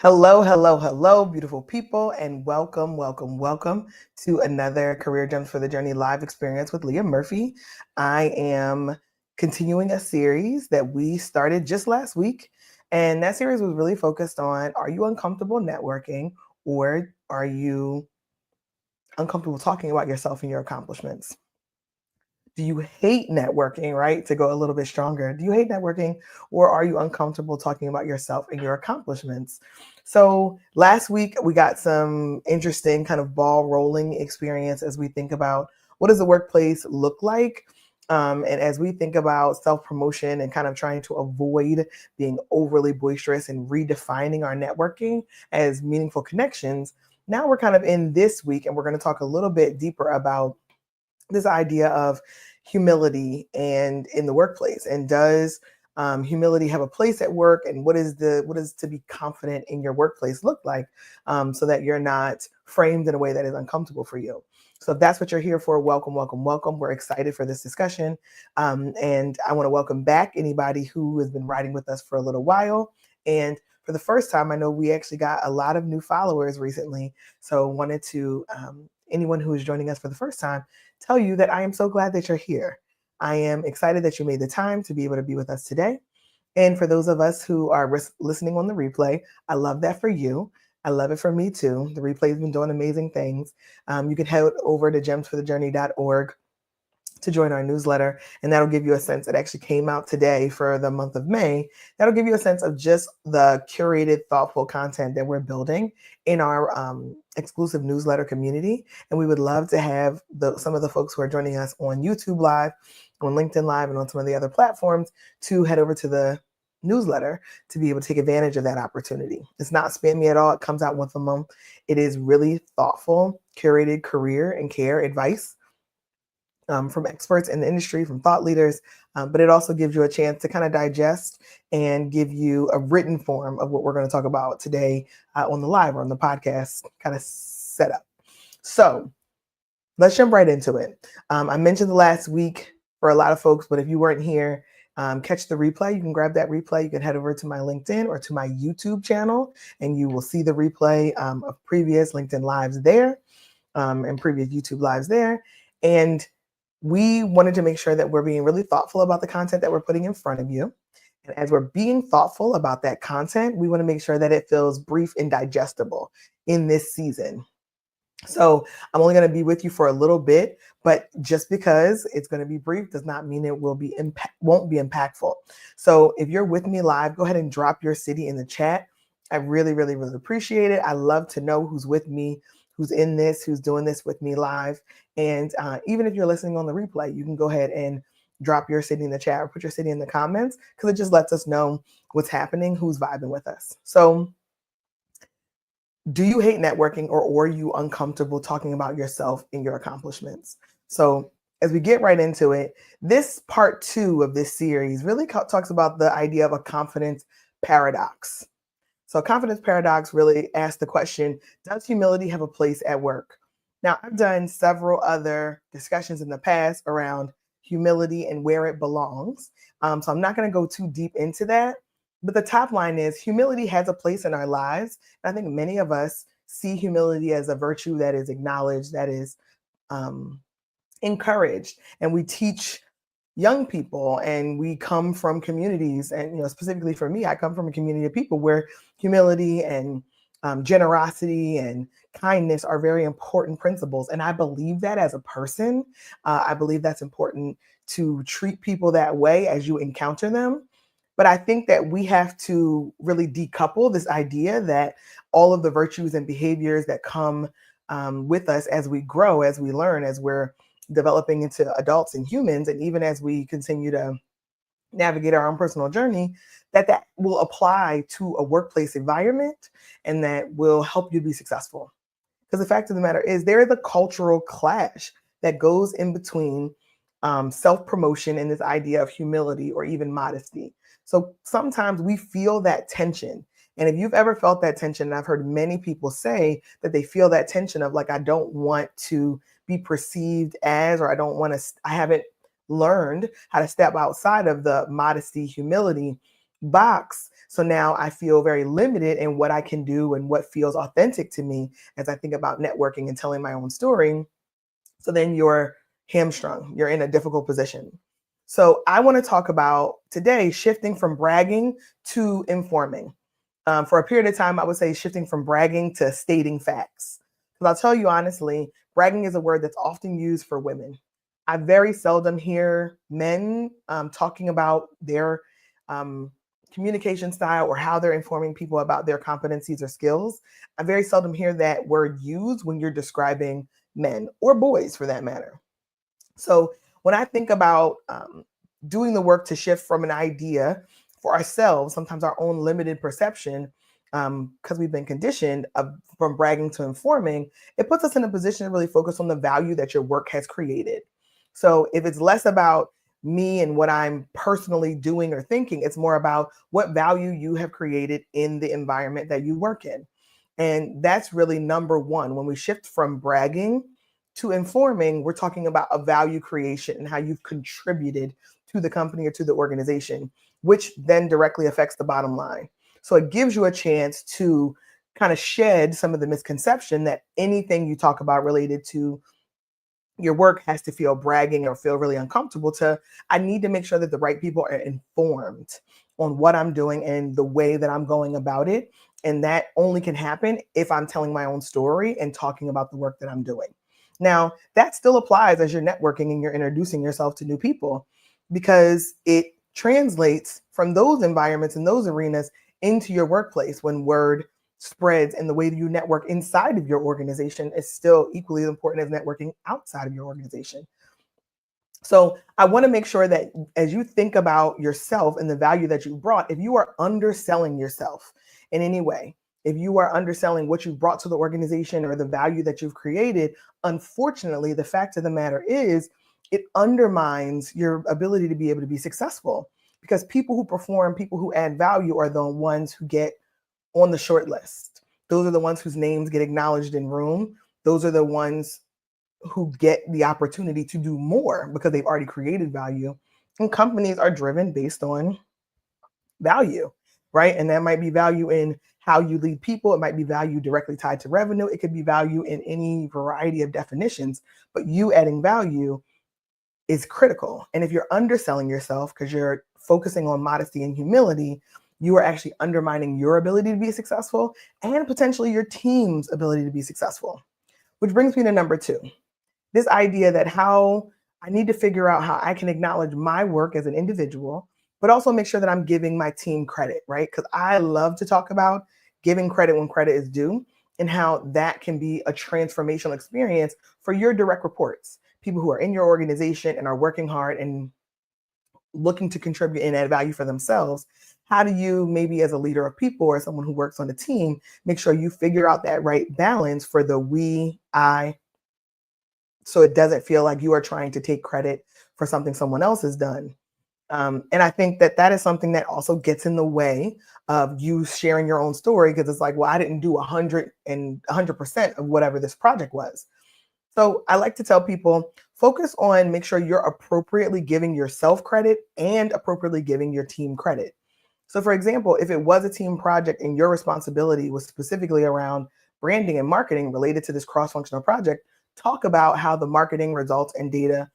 Hello, hello, hello, beautiful people, and welcome to another Career Gems for the Journey live experience with Leah Murphy. I am continuing a series that we started just last week, and that series was really focused on, are you uncomfortable networking, or are you uncomfortable talking about yourself and your accomplishments? Do you hate networking, right? To go a little bit stronger, do you hate networking, or are you uncomfortable talking about yourself and your accomplishments? So last week we got some interesting kind of ball rolling experience as we think about what does the workplace look like. And as we think about self promotion and kind of trying to avoid being overly boisterous and redefining our networking as meaningful connections, now we're kind of in this week and we're going to talk a little bit deeper about this idea of humility and in the workplace, and does humility have a place at work, and what is to be confident in your workplace look like, so that you're not framed in a way that is uncomfortable for you. So if that's what you're here for, welcome. We're excited for this discussion, and I want to welcome back anybody who has been riding with us for a little while. And for the first time, I know we actually got a lot of new followers recently, so wanted to anyone who is joining us for the first time tell you that I am so glad that you're here. I am excited that you made the time to be able to be with us today. And for those of us who are listening on the replay, I love that for you. I love it for me too. The replay's been doing amazing things. You can head over to gemsforthejourney.org to join our newsletter, and that'll give you a sense. It actually came out today for the month of May. That'll give you a sense of just the curated, thoughtful content that we're building in our exclusive newsletter community. And we would love to have some of the folks who are joining us on YouTube Live, on LinkedIn Live, and on some of the other platforms to head over to the newsletter to be able to take advantage of that opportunity. It's not spammy at all. It comes out once a month. It is really thoughtful, curated career and care advice from experts in the industry, from thought leaders, but it also gives you a chance to kind of digest and give you a written form of what we're going to talk about today on the live or on the podcast kind of setup. So let's jump right into it. I mentioned the last week for a lot of folks, but if you weren't here, catch the replay. You can grab that replay. You can head over to my LinkedIn or to my YouTube channel, and you will see the replay of previous LinkedIn Lives there and previous YouTube Lives there. And we wanted to make sure that we're being really thoughtful about the content that we're putting in front of you. And as we're being thoughtful about that content, we want to make sure that it feels brief and digestible in this season. So I'm only going to be with you for a little bit, but just because it's going to be brief does not mean it won't be impactful. So if you're with me live, go ahead and drop your city in the chat. I really appreciate it. I love to know who's with me, who's in this, who's doing this with me live. And even if you're listening on the replay, you can go ahead and drop your city in the chat or put your city in the comments, because it just lets us know what's happening, who's vibing with us. So do you hate networking, or are you uncomfortable talking about yourself and your accomplishments? So as we get right into it, this part 2 of this series really talks about the idea of a confidence paradox. So confidence paradox really asks the question, does humility have a place at work? Now, I've done several other discussions in the past around humility and where it belongs. So I'm not going to go too deep into that. But the top line is humility has a place in our lives. And I think many of us see humility as a virtue that is acknowledged, that is encouraged. And we teach young people, and we come from communities, and specifically for me, I come from a community of people where humility and generosity and kindness are very important principles. And I believe that as a person. I believe that's important to treat people that way as you encounter them. But I think that we have to really decouple this idea that all of the virtues and behaviors that come with us as we grow, as we learn, as we're developing into adults and humans, and even as we continue to navigate our own personal journey, that will apply to a workplace environment and that will help you be successful. Because the fact of the matter is, there is a cultural clash that goes in between self-promotion and this idea of humility or even modesty. So sometimes we feel that tension. And if you've ever felt that tension, and I've heard many people say that they feel that tension of like, I don't want to be perceived as, or I haven't learned how to step outside of the modesty, humility. box. So now I feel very limited in what I can do and what feels authentic to me as I think about networking and telling my own story. So then you're hamstrung, you're in a difficult position. So I want to talk about today shifting from bragging to informing. For a period of time, I would say shifting from bragging to stating facts. Because I'll tell you honestly, bragging is a word that's often used for women. I very seldom hear men talking about their um, communication style or how they're informing people about their competencies or skills. I very seldom hear that word used when you're describing men or boys for that matter. So when I think about doing the work to shift from an idea for ourselves, sometimes our own limited perception, because we've been conditioned from bragging to informing, it puts us in a position to really focus on the value that your work has created. So if it's less about me and what I'm personally doing or thinking, it's more about what value you have created in the environment that you work in. And that's really number one. When we shift from bragging to informing, we're talking about a value creation and how you've contributed to the company or to the organization, which then directly affects the bottom line. So it gives you a chance to kind of shed some of the misconception that anything you talk about related to your work has to feel bragging or feel really uncomfortable to I need to make sure that the right people are informed on what I'm doing and the way that I'm going about it. And that only can happen if I'm telling my own story and talking about the work that I'm doing. Now, that still applies as you're networking and you're introducing yourself to new people because it translates from those environments and those arenas into your workplace when word spreads and the way that you network inside of your organization is still equally important as networking outside of your organization. So I want to make sure that as you think about yourself and the value that you brought, if you are underselling yourself in any way, if you are underselling what you've brought to the organization or the value that you've created, unfortunately, the fact of the matter is it undermines your ability to be able to be successful because people who perform, people who add value are the ones who get on the short list. Those are the ones whose names get acknowledged in room. Those are the ones who get the opportunity to do more because they've already created value. And companies are driven based on value, right? And that might be value in how you lead people. It might be value directly tied to revenue. It could be value in any variety of definitions, but you adding value is critical. And if you're underselling yourself because you're focusing on modesty and humility, you are actually undermining your ability to be successful and potentially your team's ability to be successful. Which brings me to number two, this idea that how I need to figure out how I can acknowledge my work as an individual, but also make sure that I'm giving my team credit, right? Because I love to talk about giving credit when credit is due and how that can be a transformational experience for your direct reports, people who are in your organization and are working hard and looking to contribute and add value for themselves. How do you, maybe as a leader of people or someone who works on a team, make sure you figure out that right balance for the we, I, so it doesn't feel like you are trying to take credit for something someone else has done. And I think that that is something that also gets in the way of you sharing your own story because it's like, well, I didn't do 100% of whatever this project was. So I like to tell people focus on make sure you're appropriately giving yourself credit and appropriately giving your team credit. So for example, if it was a team project and your responsibility was specifically around branding and marketing related to this cross-functional project, talk about how the marketing results and data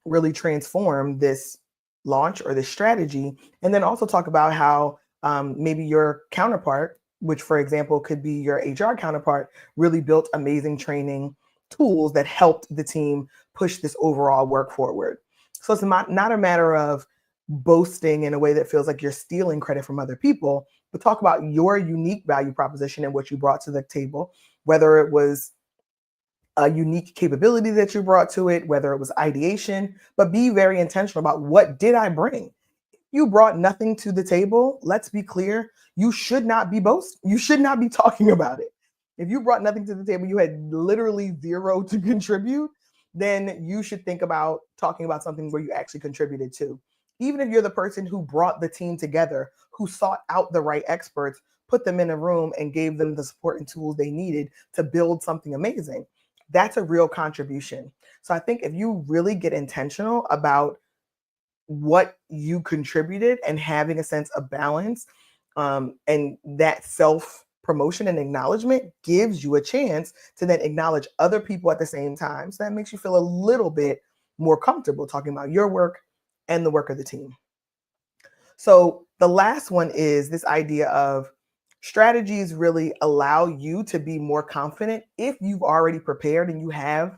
really transform this launch or this strategy. And then also talk about how maybe your counterpart, which for example could be your HR counterpart, really built amazing training tools that helped the team push this overall work forward. So it's not a matter of boasting in a way that feels like you're stealing credit from other people, but talk about your unique value proposition and what you brought to the table, whether it was a unique capability that you brought to it, whether it was ideation, but be very intentional about what did I bring? You brought nothing to the table. Let's be clear. You should not be boasting. You should not be talking about it. If you brought nothing to the table, you had literally zero to contribute, then you should think about talking about something where you actually contributed to. Even if you're the person who brought the team together, who sought out the right experts, put them in a room and gave them the support and tools they needed to build something amazing, that's a real contribution. So I think if you really get intentional about what you contributed and having a sense of balance, and that self promotion and acknowledgement gives you a chance to then acknowledge other people at the same time. So that makes you feel a little bit more comfortable talking about your work and the work of the team. So the last one is this idea of strategies really allow you to be more confident if you've already prepared and you have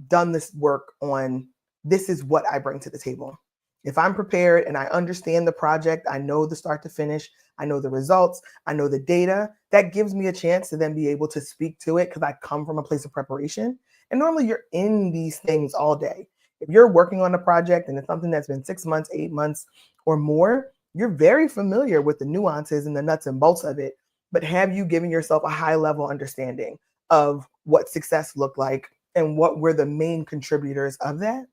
done this work on this is what I bring to the table. If I'm prepared and I understand the project, I know the start to finish, I know the results, I know the data, that gives me a chance to then be able to speak to it because I come from a place of preparation. And normally you're in these things all day. If you're working on a project and it's something that's been 6 months, 8 months, or more, you're very familiar with the nuances and the nuts and bolts of it. But have you given yourself a high level understanding of what success looked like and what were the main contributors of that?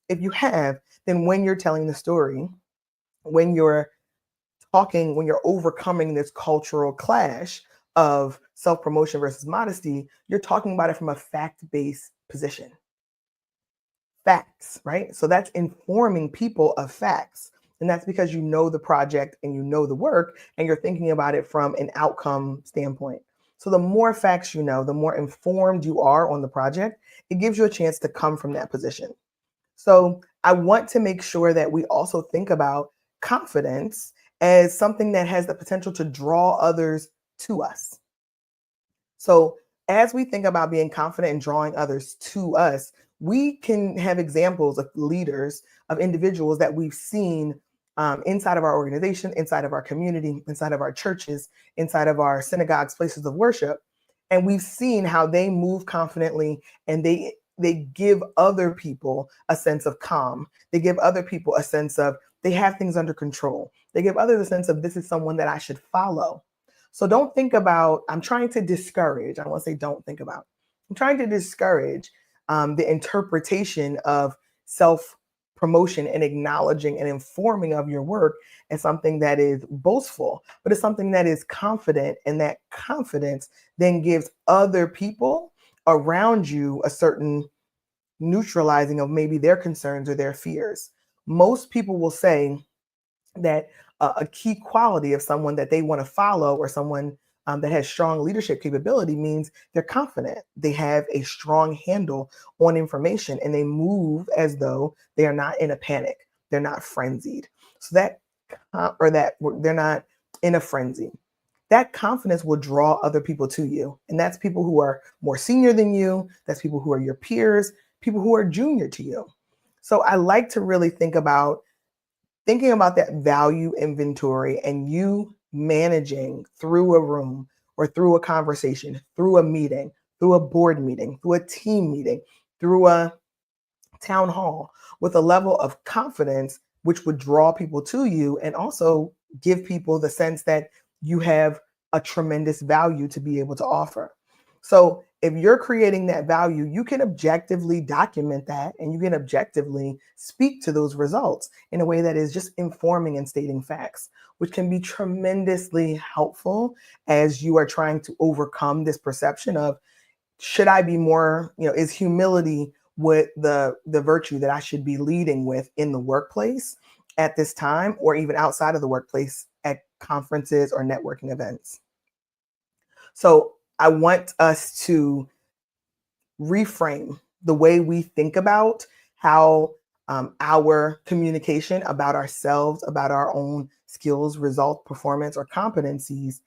If you have, then when you're telling the story, when you're talking, when you're overcoming this cultural clash of self promotion versus modesty, you're talking about it from a fact based position. Facts, right? So that's informing people of facts. And that's because you know the project and you know the work and you're thinking about it from an outcome standpoint. So the more facts you know, the more informed you are on the project, it gives you a chance to come from that position. So I want to make sure that we also think about confidence as something that has the potential to draw others to us. So, as we think about being confident and drawing others to us, we can have examples of leaders, of individuals that we've seen inside of our organization, inside of our community, inside of our churches, inside of our synagogues, places of worship. And we've seen how they move confidently and they give other people a sense of calm. They give other people a sense of they have things under control. They give others a sense of this is someone that I should follow. So don't think about, I'm trying to discourage, I want to say don't think about, I'm trying to discourage the interpretation of self promotion and acknowledging and informing of your work as something that is boastful, but it's something that is confident. And that confidence then gives other people around you a certain neutralizing of maybe their concerns or their fears. Most people will say, that a key quality of someone that they want to follow or someone that has strong leadership capability means they're confident. They have a strong handle on information and they move as though they are not in a panic. They're not frenzied. So that, or that they're not in a frenzy. That confidence will draw other people to you. And that's people who are more senior than you. That's people who are your peers, people who are junior to you. So I like to really think about thinking about that value inventory and you managing through a room or through a conversation, through a meeting, through a board meeting, through a team meeting, through a town hall with a level of confidence which would draw people to you and also give people the sense that you have a tremendous value to be able to offer. So if you're creating that value, you can objectively document that and you can objectively speak to those results in a way that is just informing and stating facts, which can be tremendously helpful as you are trying to overcome this perception of should I be more, is humility with the virtue that I should be leading with in the workplace at this time or even outside of the workplace at conferences or networking events. So I want us to reframe the way we think about how our communication about ourselves, about our own skills, results, performance, or competencies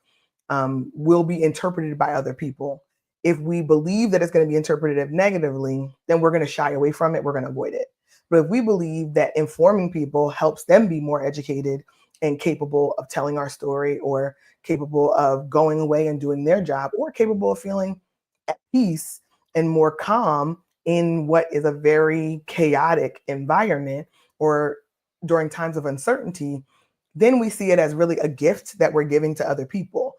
will be interpreted by other people. If we believe that it's going to be interpreted negatively, then we're going to shy away from it. We're going to avoid it. But if we believe that informing people helps them be more educated and capable of telling our story or capable of going away and doing their job or capable of feeling at peace and more calm in what is a very chaotic environment or during times of uncertainty, then we see it as really a gift that we're giving to other people.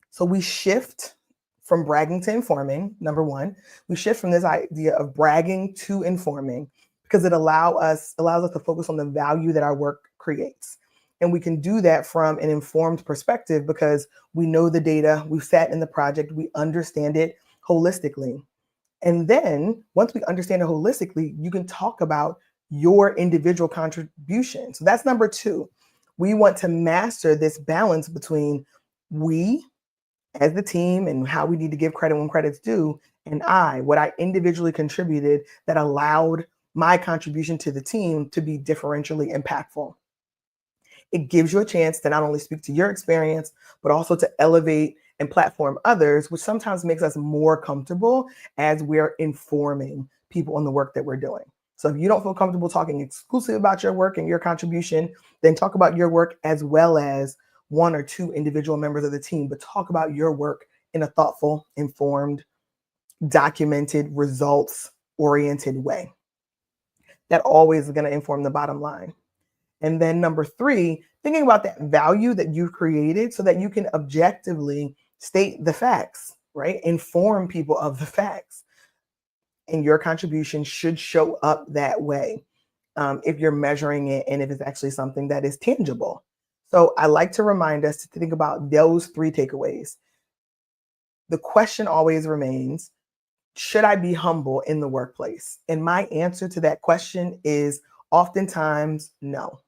So we shift from bragging to informing, number one. We shift from this idea of bragging to informing because it allows us to focus on the value that our work creates. And we can do that from an informed perspective because we know the data, we've sat in the project, we understand it holistically. And then once we understand it holistically, you can talk about your individual contribution. So that's number two. We want to master this balance between we as the team and how we need to give credit when credit's due, and what I individually contributed that allowed my contribution to the team to be differentially impactful. It gives you a chance to not only speak to your experience, but also to elevate and platform others, which sometimes makes us more comfortable as we're informing people on the work that we're doing. So if you don't feel comfortable talking exclusively about your work and your contribution, then talk about your work as well as one or two individual members of the team, but talk about your work in a thoughtful, informed, documented, results oriented way. That always is going to inform the bottom line. And then number three, thinking about that value that you've created so that you can objectively state the facts, right? Inform people of the facts. And your contribution should show up that way if you're measuring it and if it's actually something that is tangible. So I like to remind us to think about those three takeaways. The question always remains, should I be humble in the workplace? And my answer to that question is oftentimes no.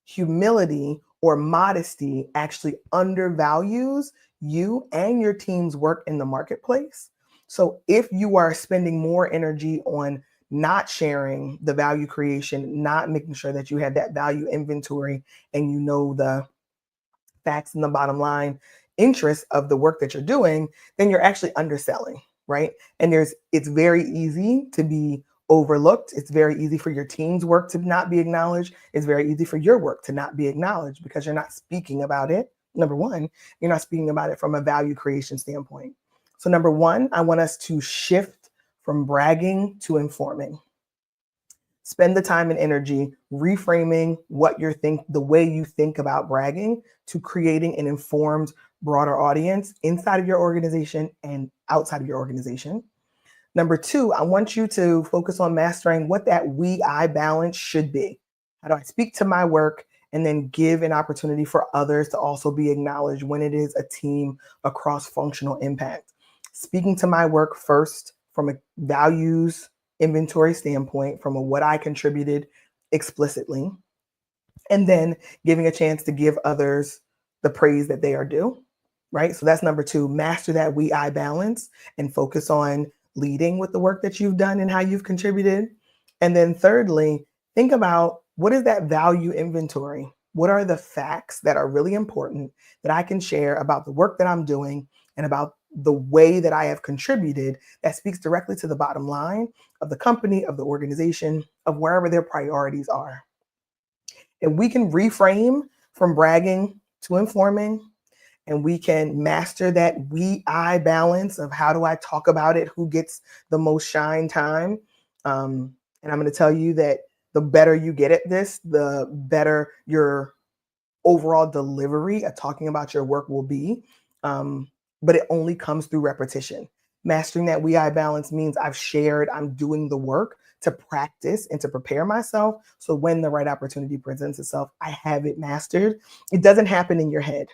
Humility or modesty actually undervalues you and your team's work in the marketplace. So if you are spending more energy on not sharing the value creation, not making sure that you have that value inventory and you know the facts and the bottom line interest of the work that you're doing, then you're actually underselling, right? And it's very easy to be overlooked. It's very easy for your team's work to not be acknowledged. It's very easy for your work to not be acknowledged because you're not speaking about it. Number one, you're not speaking about it from a value creation standpoint. So number one, I want us to shift from bragging to informing. Spend the time and energy reframing the way you think about bragging to creating an informed, broader audience inside of your organization and outside of your organization. Number two, I want you to focus on mastering what that we-I balance should be. How do I speak to my work and then give an opportunity for others to also be acknowledged when it is a team, a cross-functional impact? Speaking to my work first from a values inventory standpoint, from a what I contributed explicitly, and then giving a chance to give others the praise that they are due, right? So that's number two, master that we-I balance and focus on leading with the work that you've done and how you've contributed. And then thirdly, think about what is that value inventory? What are the facts that are really important that I can share about the work that I'm doing and about the way that I have contributed that speaks directly to the bottom line of the company, of the organization, of wherever their priorities are. If we can reframe from bragging to informing, and we can master that we-I balance of how do I talk about it, who gets the most shine time. And I'm going to tell you that the better you get at this, the better your overall delivery of talking about your work will be. But it only comes through repetition. Mastering that we-I balance means I'm doing the work to practice and to prepare myself. So when the right opportunity presents itself, I have it mastered. It doesn't happen in your head.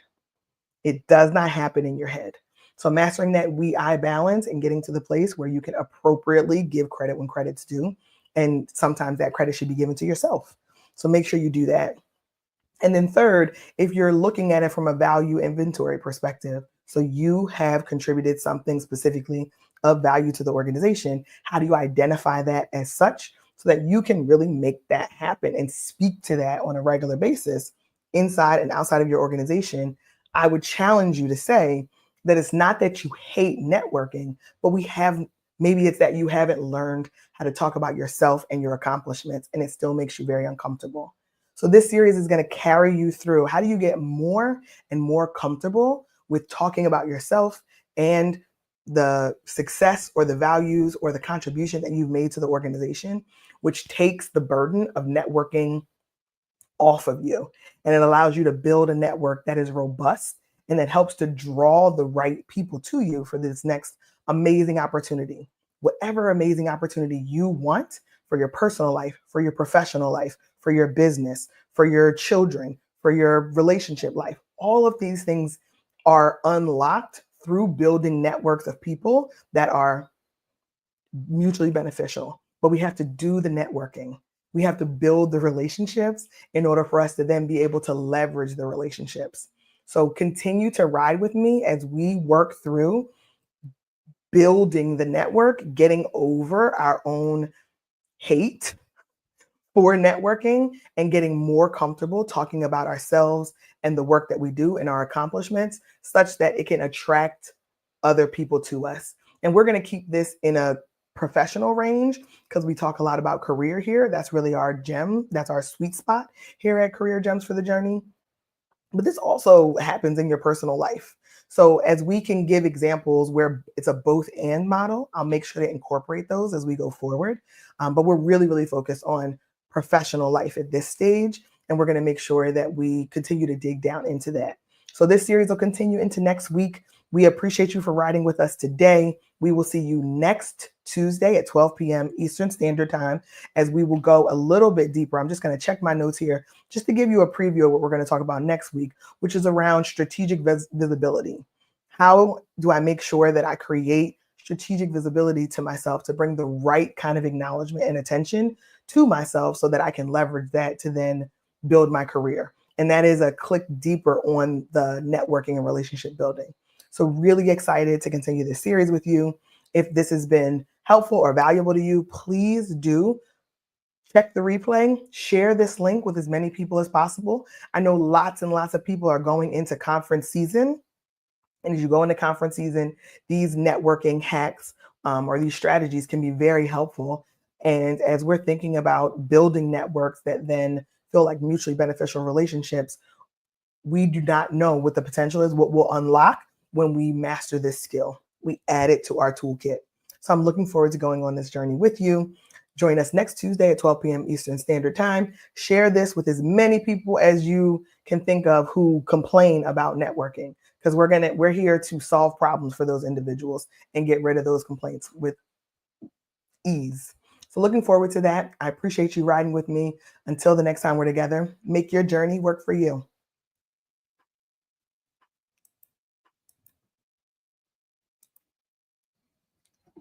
It does not happen in your head. So mastering that we-I balance and getting to the place where you can appropriately give credit when credit's due. And sometimes that credit should be given to yourself. So make sure you do that. And then third, if you're looking at it from a value inventory perspective, so you have contributed something specifically of value to the organization, how do you identify that as such so that you can really make that happen and speak to that on a regular basis inside and outside of your organization? I would challenge you to say that it's not that you hate networking, but maybe it's that you haven't learned how to talk about yourself and your accomplishments, and it still makes you very uncomfortable. So this series is going to carry you through how do you get more and more comfortable with talking about yourself and the success or the values or the contribution that you've made to the organization, which takes the burden of networking off of you. And it allows you to build a network that is robust and that helps to draw the right people to you for this next amazing opportunity. Whatever amazing opportunity you want for your personal life, for your professional life, for your business, for your children, for your relationship life, all of these things are unlocked through building networks of people that are mutually beneficial. But we have to do the networking. We have to build the relationships in order for us to then be able to leverage the relationships. So continue to ride with me as we work through building the network, getting over our own hate for networking, and getting more comfortable talking about ourselves and the work that we do and our accomplishments such that it can attract other people to us. And we're going to keep this in a professional range because we talk a lot about career here. That's really our gem. That's our sweet spot here at Career Gems for the Journey. But this also happens in your personal life. So as we can give examples where it's a both and model, I'll make sure to incorporate those as we go forward. But we're really, really focused on professional life at this stage. And we're going to make sure that we continue to dig down into that. So this series will continue into next week. We appreciate you for riding with us today. We will see you next Tuesday at 12 p.m. Eastern Standard Time as we will go a little bit deeper. I'm just going to check my notes here just to give you a preview of what we're going to talk about next week, which is around strategic visibility. How do I make sure that I create strategic visibility to myself to bring the right kind of acknowledgement and attention to myself so that I can leverage that to then build my career? And that is a click deeper on the networking and relationship building. So really excited to continue this series with you. If this has been helpful or valuable to you, please do check the replay, share this link with as many people as possible. I know lots and lots of people are going into conference season. And as you go into conference season, these networking hacks or these strategies can be very helpful. And as we're thinking about building networks that then feel like mutually beneficial relationships, we do not know what the potential is, what we'll unlock when we master this skill. We add it to our toolkit. So I'm looking forward to going on this journey with you. Join us next Tuesday at 12 p.m. Eastern Standard Time. Share this with as many people as you can think of who complain about networking, because we're here to solve problems for those individuals and get rid of those complaints with ease. So looking forward to that. I appreciate you riding with me. Until the next time we're together, make your journey work for you.